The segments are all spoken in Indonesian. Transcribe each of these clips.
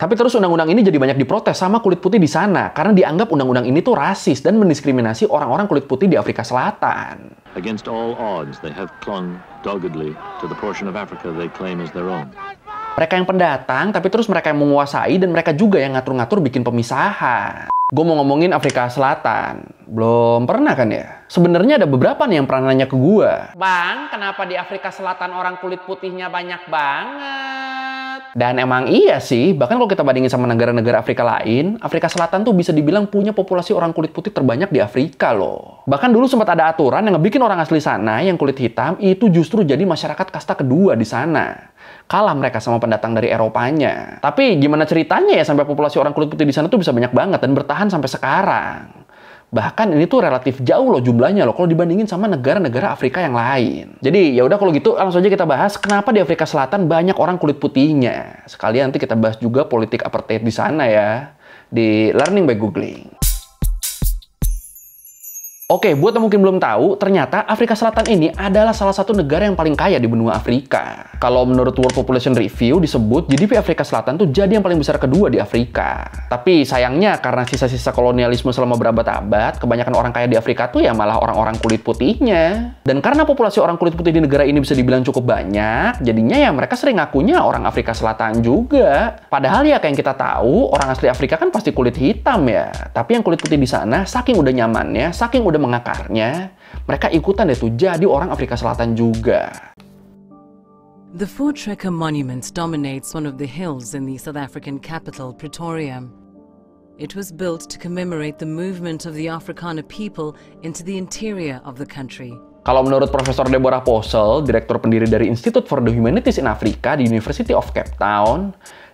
Tapi terus undang-undang ini jadi banyak diprotes sama kulit putih di sana karena dianggap undang-undang ini tuh rasis dan mendiskriminasi orang-orang kulit putih di Afrika Selatan. Against all odds, they have clung doggedly to the portion of Africa they claim as their own. Mereka yang pendatang, tapi terus mereka yang menguasai dan mereka juga yang ngatur-ngatur bikin pemisahan. Gue mau ngomongin Afrika Selatan. Belum pernah kan ya? Sebenarnya ada beberapa nih yang pernah nanya ke gue. Bang, kenapa di Afrika Selatan orang kulit putihnya banyak banget? Dan emang iya sih, bahkan kalau kita bandingin sama negara-negara Afrika lain, Afrika Selatan tuh bisa dibilang punya populasi orang kulit putih terbanyak di Afrika loh. Bahkan dulu sempat ada aturan yang ngebikin orang asli sana yang kulit hitam itu justru jadi masyarakat kasta kedua di sana. Kalah mereka sama pendatang dari Eropanya. Tapi gimana ceritanya ya sampai populasi orang kulit putih di sana tuh bisa banyak banget dan bertahan sampai sekarang. Bahkan ini tuh relatif jauh loh jumlahnya loh kalau dibandingin sama negara-negara Afrika yang lain. Jadi ya udah kalau gitu langsung aja kita bahas kenapa di Afrika Selatan banyak orang kulit putihnya. Sekalian nanti kita bahas juga politik apartheid di sana ya di Learning by Googling. Oke, buat yang mungkin belum tahu, ternyata Afrika Selatan ini adalah salah satu negara yang paling kaya di benua Afrika. Kalau menurut World Population Review disebut GDP Afrika Selatan tuh jadi yang paling besar kedua di Afrika. Tapi sayangnya karena sisa-sisa kolonialisme selama berabad-abad, kebanyakan orang kaya di Afrika tuh ya malah orang-orang kulit putihnya. Dan karena populasi orang kulit putih di negara ini bisa dibilang cukup banyak, jadinya ya mereka sering ngakunya orang Afrika Selatan juga. Padahal ya kayak yang kita tahu, orang asli Afrika kan pasti kulit hitam ya. Tapi yang kulit putih di sana, saking udah nyamannya, saking udah mengakarnya, mereka ikutan deh tuh jadi orang Afrika Selatan juga. The Voortrekker Monument dominates one of the hills in the South African capital, Pretoria. It was built to commemorate the movement of the Afrikaner people into the interior of the country. Kalau menurut Profesor Deborah Possel, direktur pendiri dari Institute for the Humanities in Africa di University of Cape Town,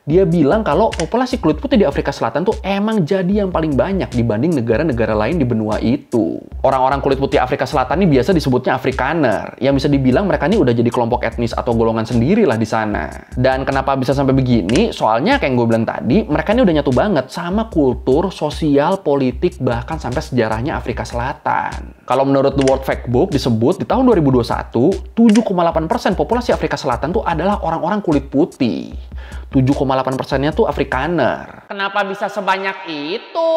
dia bilang kalau populasi kulit putih di Afrika Selatan tuh emang jadi yang paling banyak dibanding negara-negara lain di benua itu. Orang-orang kulit putih Afrika Selatan ini biasa disebutnya Afrikaner, yang bisa dibilang mereka ini udah jadi kelompok etnis atau golongan sendiri lah di sana. Dan kenapa bisa sampai begini? Soalnya kayak yang gue bilang tadi, mereka ini udah nyatu banget sama kultur, sosial, politik, bahkan sampai sejarahnya Afrika Selatan. Kalau menurut The World Factbook disebut di tahun 2021, 7,8% populasi Afrika Selatan tuh adalah orang-orang kulit putih. 7,8%-nya tuh Afrikaner. Kenapa bisa sebanyak itu?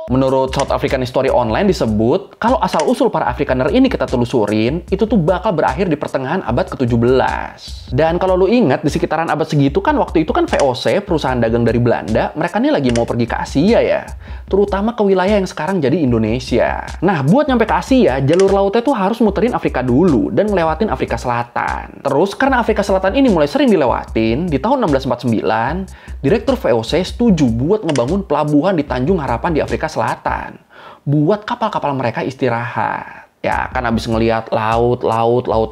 Menurut South African History Online disebut, kalau asal-usul para Afrikaner ini kita telusurin, itu tuh bakal berakhir di pertengahan abad ke-17. Dan kalau lu ingat, di sekitaran abad segitu kan waktu itu kan VOC, perusahaan dagang dari Belanda, mereka nih lagi mau pergi ke Asia ya. Terutama ke wilayah yang sekarang jadi Indonesia. Nah, buat nyampe ke Asia, jalur lautnya tuh harus muterin Afrika dulu dan ngelewatin Afrika Selatan. Terus, karena Afrika Selatan ini mulai sering dilewatin, di tahun 1649, Direktur VOC setuju buat ngebangun pelabuhan di Tanjung Harapan di Afrika Selatan. Buat kapal-kapal mereka istirahat. Ya, kan abis ngelihat laut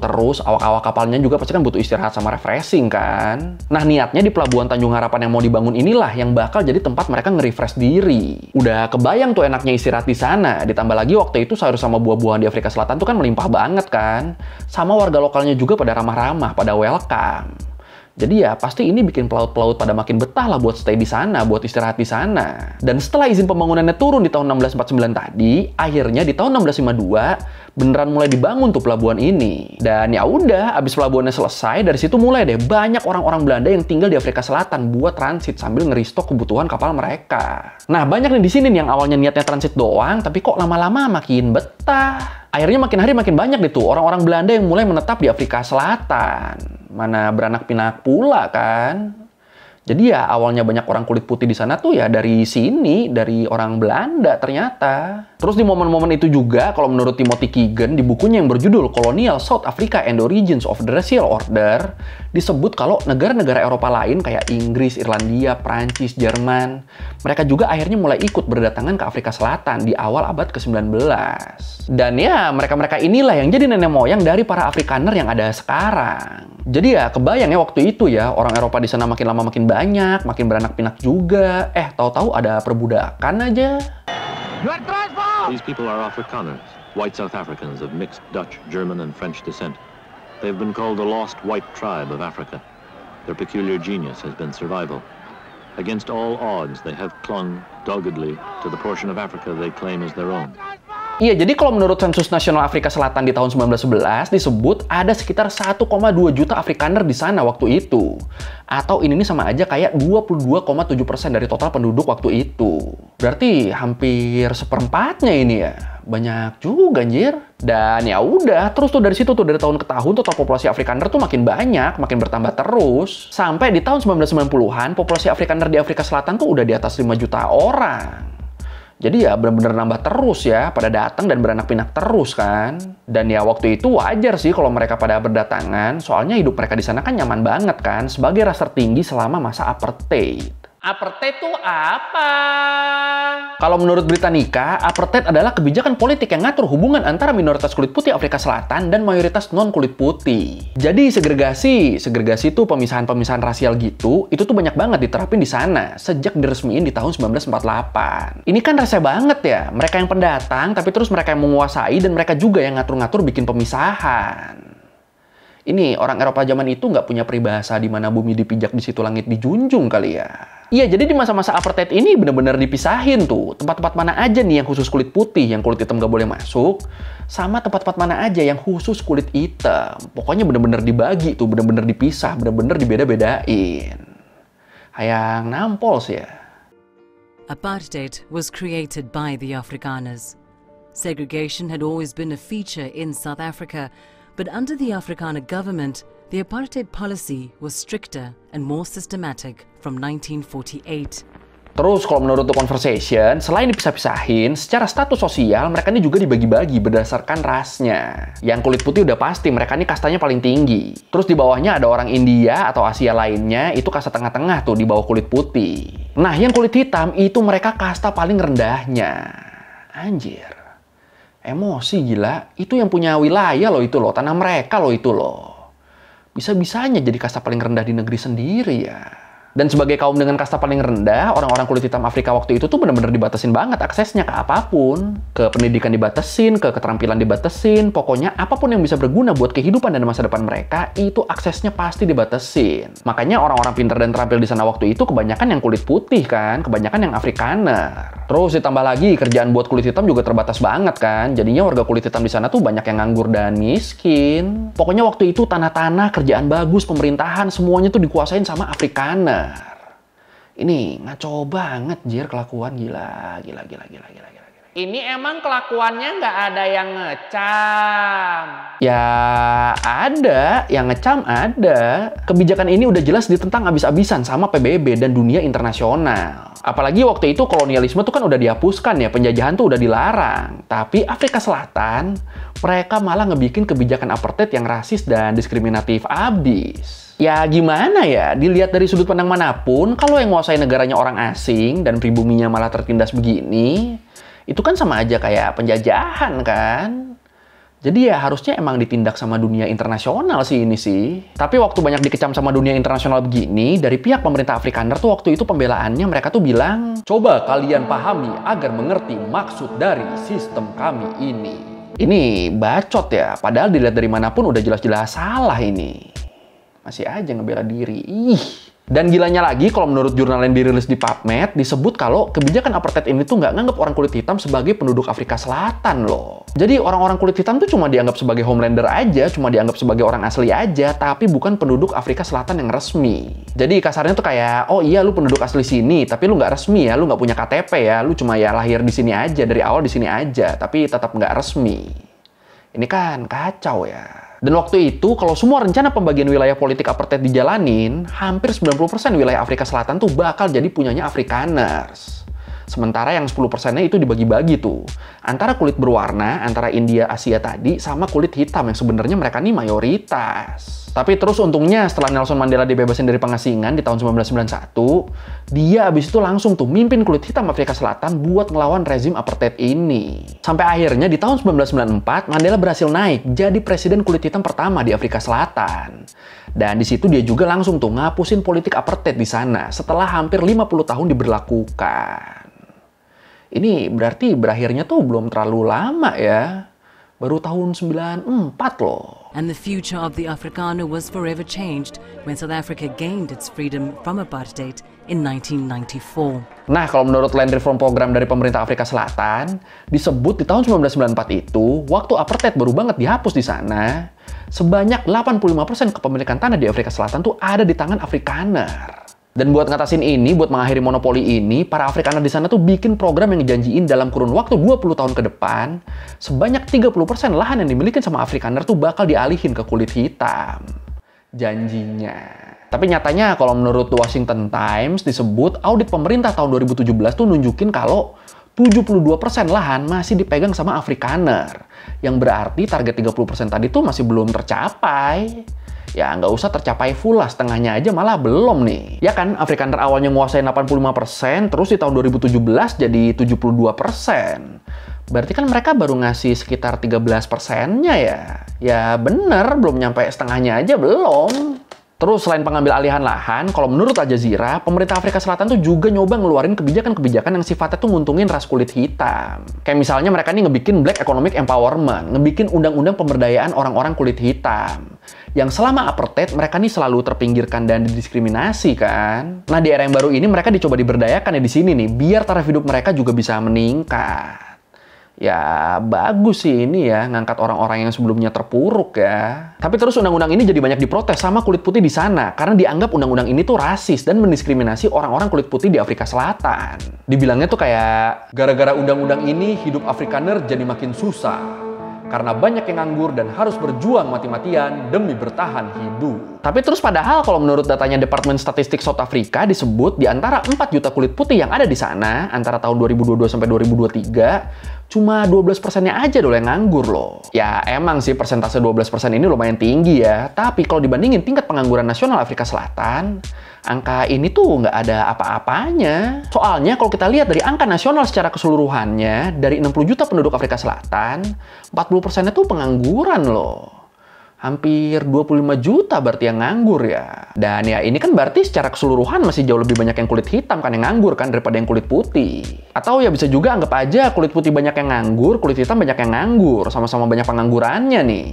terus, awak-awak kapalnya juga pasti kan butuh istirahat sama refreshing kan. Nah, niatnya di pelabuhan Tanjung Harapan yang mau dibangun inilah yang bakal jadi tempat mereka nge-refresh diri. Udah kebayang tuh enaknya istirahat di sana. Ditambah lagi waktu itu sayur sama buah-buahan di Afrika Selatan tuh kan melimpah banget kan. Sama warga lokalnya juga pada ramah-ramah, pada welcome. Jadi ya pasti ini bikin pelaut-pelaut pada makin betah lah buat stay di sana, buat istirahat di sana. Dan setelah izin pembangunannya turun di tahun 1649 tadi, akhirnya di tahun 1652 beneran mulai dibangun tuh pelabuhan ini. Dan ya udah, abis pelabuhannya selesai, dari situ mulai deh banyak orang-orang Belanda yang tinggal di Afrika Selatan buat transit sambil ngeristok kebutuhan kapal mereka. Nah, banyak nih di sini nih yang awalnya niatnya transit doang, tapi kok lama-lama makin betah. Akhirnya makin hari makin banyak deh tuh orang-orang Belanda yang mulai menetap di Afrika Selatan. Mana beranak pinak pula kan. Jadi ya awalnya banyak orang kulit putih di sana tuh ya dari sini, dari orang Belanda ternyata. Terus di momen-momen itu juga, kalau menurut Timothy Keegan, di bukunya yang berjudul Colonial South Africa and the Origins of the Racial Order, disebut kalau negara-negara Eropa lain kayak Inggris, Irlandia, Prancis, Jerman, mereka juga akhirnya mulai ikut berdatangan ke Afrika Selatan di awal abad ke-19. Dan ya, mereka-mereka inilah yang jadi nenek moyang dari para Afrikaner yang ada sekarang. Jadi ya, kebayang ya waktu itu ya, orang Eropa di sana makin lama makin banyak, makin beranak pinak juga. Tahu-tahu ada perbudakan aja. These people are Afrikaners, white South Africans of mixed Dutch, German, and French descent. They've been called the lost white tribe of Africa. Their peculiar genius has been survival. Against all odds, they have clung doggedly to the portion of Africa they claim as their own. Iya, jadi kalau menurut Sensus Nasional Afrika Selatan di tahun 1911 disebut ada sekitar 1,2 juta Afrikaner di sana waktu itu. Atau ini sama aja kayak 22,7% dari total penduduk waktu itu. Berarti hampir seperempatnya ini ya. Banyak juga anjir. Dan ya udah, terus tuh dari situ tuh dari tahun ke tahun total populasi Afrikaner tuh makin banyak, makin bertambah terus. Sampai di tahun 1990-an populasi Afrikaner di Afrika Selatan tuh udah di atas 5 juta orang. Jadi ya bener-bener nambah terus ya, pada datang dan beranak pinak terus kan. Dan ya waktu itu wajar sih kalau mereka pada berdatangan, soalnya hidup mereka di sana kan nyaman banget kan, sebagai ras tertinggi selama masa apartheid. Apartheid itu apa? Kalau menurut Britannica, apartheid adalah kebijakan politik yang ngatur hubungan antara minoritas kulit putih Afrika Selatan dan mayoritas non-kulit putih. Jadi segregasi itu pemisahan-pemisahan rasial gitu, itu tuh banyak banget diterapin di sana sejak diresmiin di tahun 1948. Ini kan rese banget ya, mereka yang pendatang tapi terus mereka yang menguasai dan mereka juga yang ngatur-ngatur bikin pemisahan. Ini orang Eropa zaman itu nggak punya peribahasa di mana bumi dipijak di situ langit dijunjung kali ya. Iya, jadi di masa-masa apartheid ini bener-bener dipisahin tuh. Tempat-tempat mana aja nih yang khusus kulit putih, yang kulit hitam nggak boleh masuk. Sama tempat-tempat mana aja yang khusus kulit hitam. Pokoknya bener-bener dibagi tuh, bener-bener dipisah, bener-bener dibeda-bedain. Hayang nampol sih ya. Apartheid was created by the Afrikaners. Segregation had always been a feature in South Africa, but under the Afrikaner government, the apartheid policy was stricter and more systematic from 1948. Terus kalau menurut The Conversation, selain dipisah-pisahin, secara status sosial mereka ini juga dibagi-bagi berdasarkan rasnya. Yang kulit putih udah pasti, mereka ini kastanya paling tinggi. Terus di bawahnya ada orang India atau Asia lainnya, itu kasta tengah-tengah tuh di bawah kulit putih. Nah, yang kulit hitam itu mereka kasta paling rendahnya. Anjir. Emosi gila, itu yang punya wilayah loh itu loh, tanah mereka loh itu loh. Bisa-bisanya jadi kasta paling rendah di negeri sendiri ya. Dan sebagai kaum dengan kasta paling rendah, orang-orang kulit hitam Afrika waktu itu tuh bener-bener dibatasin banget aksesnya ke apapun. Ke pendidikan dibatasin, ke keterampilan dibatasin, pokoknya apapun yang bisa berguna buat kehidupan dan masa depan mereka, itu aksesnya pasti dibatasin. Makanya orang-orang pintar dan terampil di sana waktu itu kebanyakan yang kulit putih kan, kebanyakan yang Afrikaner. Terus ditambah lagi, kerjaan buat kulit hitam juga terbatas banget kan, jadinya warga kulit hitam di sana tuh banyak yang nganggur dan miskin. Pokoknya waktu itu tanah-tanah, kerjaan bagus, pemerintahan, semuanya tuh dikuasain sama Afrikaner. Ini ngaco banget, jir, kelakuan gila. Ini emang kelakuannya nggak ada yang ngecam? Ya ada, yang ngecam ada. Kebijakan ini udah jelas ditentang abis-abisan sama PBB dan dunia internasional. Apalagi waktu itu kolonialisme tuh kan udah dihapuskan ya, penjajahan tuh udah dilarang. Tapi Afrika Selatan, mereka malah ngebikin kebijakan apartheid yang rasis dan diskriminatif abis. Ya gimana ya, dilihat dari sudut pandang manapun, kalau yang menguasai negaranya orang asing dan pribuminya malah tertindas begini, itu kan sama aja kayak penjajahan kan? Jadi ya harusnya emang ditindak sama dunia internasional sih ini sih. Tapi waktu banyak dikecam sama dunia internasional begini, dari pihak pemerintah Afrikaner tuh waktu itu pembelaannya mereka tuh bilang, coba kalian pahami agar mengerti maksud dari sistem kami ini. Ini bacot ya, padahal dilihat dari manapun udah jelas-jelas salah ini. Masih aja ngebela diri. Dan gilanya lagi, kalau menurut jurnal yang dirilis di PubMed, disebut kalau kebijakan apartheid ini tuh nggak nganggap orang kulit hitam sebagai penduduk Afrika Selatan loh. Jadi orang-orang kulit hitam tuh cuma dianggap sebagai homelander aja, cuma dianggap sebagai orang asli aja, tapi bukan penduduk Afrika Selatan yang resmi. Jadi kasarnya tuh kayak, oh iya lu penduduk asli sini, tapi lu nggak resmi ya, lu nggak punya KTP ya, lu cuma ya lahir di sini aja, dari awal di sini aja, tapi tetap nggak resmi. Ini kan kacau ya. Dan waktu itu, kalau semua rencana pembagian wilayah politik apartheid dijalanin, hampir 90% wilayah Afrika Selatan tuh bakal jadi punyanya Afrikaners. Sementara yang 10%-nya itu dibagi-bagi tuh. Antara kulit berwarna, antara India, Asia tadi, sama kulit hitam yang sebenarnya mereka nih mayoritas. Tapi terus untungnya setelah Nelson Mandela dibebasin dari pengasingan di tahun 1991, dia abis itu langsung tuh mimpin kulit hitam Afrika Selatan buat ngelawan rezim apartheid ini. Sampai akhirnya di tahun 1994, Mandela berhasil naik jadi presiden kulit hitam pertama di Afrika Selatan. Dan di situ dia juga langsung tuh ngapusin politik apartheid di sana setelah hampir 50 tahun diberlakukan. Ini berarti berakhirnya tuh belum terlalu lama ya. Baru tahun 94 loh. and the future of the Afrikaner was forever changed when South Africa gained its freedom from apartheid in 1994. Nah, kalau menurut Land Reform Program dari pemerintah Afrika Selatan, disebut di tahun 1994 itu, waktu apartheid baru banget dihapus di sana, sebanyak 85% kepemilikan tanah di Afrika Selatan tuh ada di tangan Afrikaner. Dan buat ngatasin ini, buat mengakhiri monopoli ini, para Afrikaner di sana tuh bikin program yang ngejanjiin dalam kurun waktu 20 tahun ke depan, sebanyak 30% lahan yang dimiliki sama Afrikaner tuh bakal dialihin ke kulit hitam. Janjinya. Tapi nyatanya kalau menurut Washington Times disebut audit pemerintah tahun 2017 tuh nunjukin kalau 72% lahan masih dipegang sama Afrikaner. Yang berarti target 30% tadi tuh masih belum tercapai. Ya nggak usah tercapai full lah, setengahnya aja malah belum nih. Ya kan, Afrikaner awalnya nguasain 85%, terus di tahun 2017 jadi 72%. Berarti kan mereka baru ngasih sekitar 13%-nya ya. Ya bener, belum nyampe setengahnya aja belum. Terus selain pengambil alihan lahan, kalau menurut Al Jazeera, pemerintah Afrika Selatan tuh juga nyoba ngeluarin kebijakan-kebijakan yang sifatnya tuh nguntungin ras kulit hitam. Kayak misalnya mereka nih ngebikin Black Economic Empowerment, ngebikin undang-undang pemberdayaan orang-orang kulit hitam. Yang selama apartheid mereka nih selalu terpinggirkan dan didiskriminasi kan. Nah di era yang baru ini mereka dicoba diberdayakan ya di sini nih, biar taraf hidup mereka juga bisa meningkat. Ya bagus sih ini ya, ngangkat orang-orang yang sebelumnya terpuruk ya. Tapi terus undang-undang ini jadi banyak diprotes sama kulit putih di sana karena dianggap undang-undang ini tuh rasis dan mendiskriminasi orang-orang kulit putih di Afrika Selatan. Dibilangnya tuh kayak, gara-gara undang-undang ini hidup Afrikaner jadi makin susah. Karena banyak yang nganggur dan harus berjuang mati-matian demi bertahan hidup. Tapi terus padahal kalau menurut datanya Departemen Statistik South Africa disebut di antara 4 juta kulit putih yang ada di sana, antara tahun 2022 sampai 2023, cuma 12%-nya aja dulu yang nganggur loh. Ya emang sih persentase 12% ini lumayan tinggi ya, tapi kalau dibandingin tingkat pengangguran nasional Afrika Selatan, angka ini tuh nggak ada apa-apanya. Soalnya kalau kita lihat dari angka nasional secara keseluruhannya, dari 60 juta penduduk Afrika Selatan, 40%-nya tuh pengangguran loh. Hampir 25 juta berarti yang nganggur ya. Dan ya ini kan berarti secara keseluruhan masih jauh lebih banyak yang kulit hitam kan yang nganggur kan daripada yang kulit putih. Atau ya bisa juga anggap aja kulit putih banyak yang nganggur, kulit hitam banyak yang nganggur. Sama-sama banyak penganggurannya nih.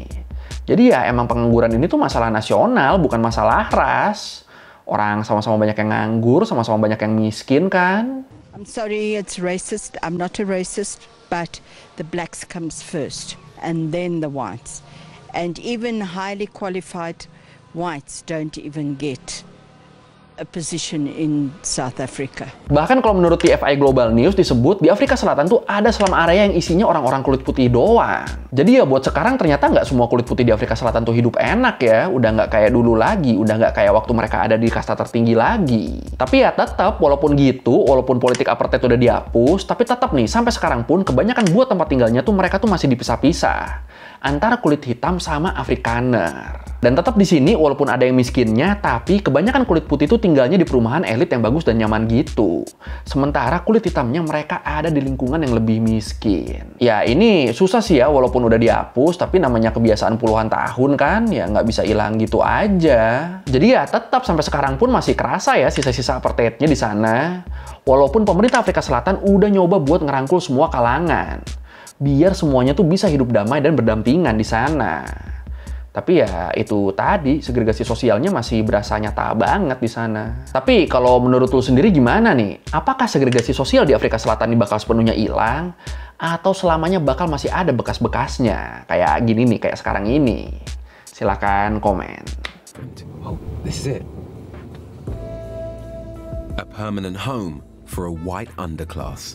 Jadi ya emang pengangguran ini tuh masalah nasional, bukan masalah ras. Orang sama-sama banyak yang nganggur, sama-sama banyak yang miskin kan. I'm sorry, it's racist. I'm not a racist, but the blacks comes first, and then the whites. And even highly qualified whites don't even get a position in South Africa. Bahkan kalau menurut TFI Global News disebut di Afrika Selatan tuh ada slum area yang isinya orang-orang kulit putih doang. Jadi ya buat sekarang ternyata nggak semua kulit putih di Afrika Selatan tuh hidup enak ya. Udah nggak kayak dulu lagi, udah nggak kayak waktu mereka ada di kasta tertinggi lagi. Tapi ya tetap walaupun gitu, walaupun politik apartheid udah dihapus, tapi tetap nih sampai sekarang pun kebanyakan buat tempat tinggalnya tuh mereka tuh masih dipisah-pisah antara kulit hitam sama Afrikaner. Dan tetap di sini walaupun ada yang miskinnya, tapi kebanyakan kulit putih itu tinggalnya di perumahan elit yang bagus dan nyaman gitu. Sementara kulit hitamnya mereka ada di lingkungan yang lebih miskin. Ya ini susah sih ya walaupun udah dihapus, tapi namanya kebiasaan puluhan tahun kan, ya nggak bisa hilang gitu aja. Jadi ya tetap sampai sekarang pun masih kerasa ya sisa-sisa apartheidnya di sana. Walaupun pemerintah Afrika Selatan udah nyoba buat ngerangkul semua kalangan. Biar semuanya tuh bisa hidup damai dan berdampingan di sana. Tapi ya itu tadi, segregasi sosialnya masih berasa nyata banget di sana. Tapi kalau menurut lu sendiri gimana nih? Apakah segregasi sosial di Afrika Selatan ini bakal sepenuhnya hilang? Atau selamanya bakal masih ada bekas-bekasnya? Kayak gini nih, kayak sekarang ini. Silakan komen. Oh, this is it. A permanent home for a white underclass.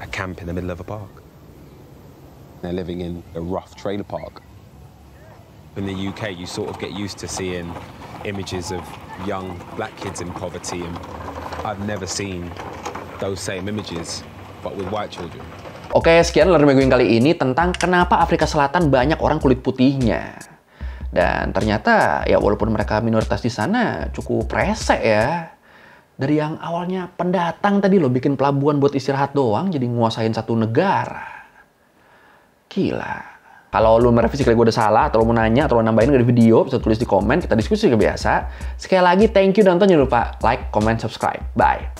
A camp in the middle of a park. They're living in a rough trailer park. In the UK, you sort of get used to seeing images of young black kids in poverty, and I've never seen those same images, but with white children. Oke, sekian Learn Minggu kali ini tentang kenapa Afrika Selatan banyak orang kulit putihnya. Dan ternyata, ya walaupun mereka minoritas di sana, cukup rese ya. Dari yang awalnya pendatang tadi loh, bikin pelabuhan buat istirahat doang, jadi nguasain satu negara. Gila. Kalau lu merevisi kali gue udah salah, atau lu mau nanya, atau lu nambahin dari video, bisa tulis di komen, kita diskusi kayak biasa. Sekali lagi, thank you dan jangan lupa like, comment, subscribe. Bye.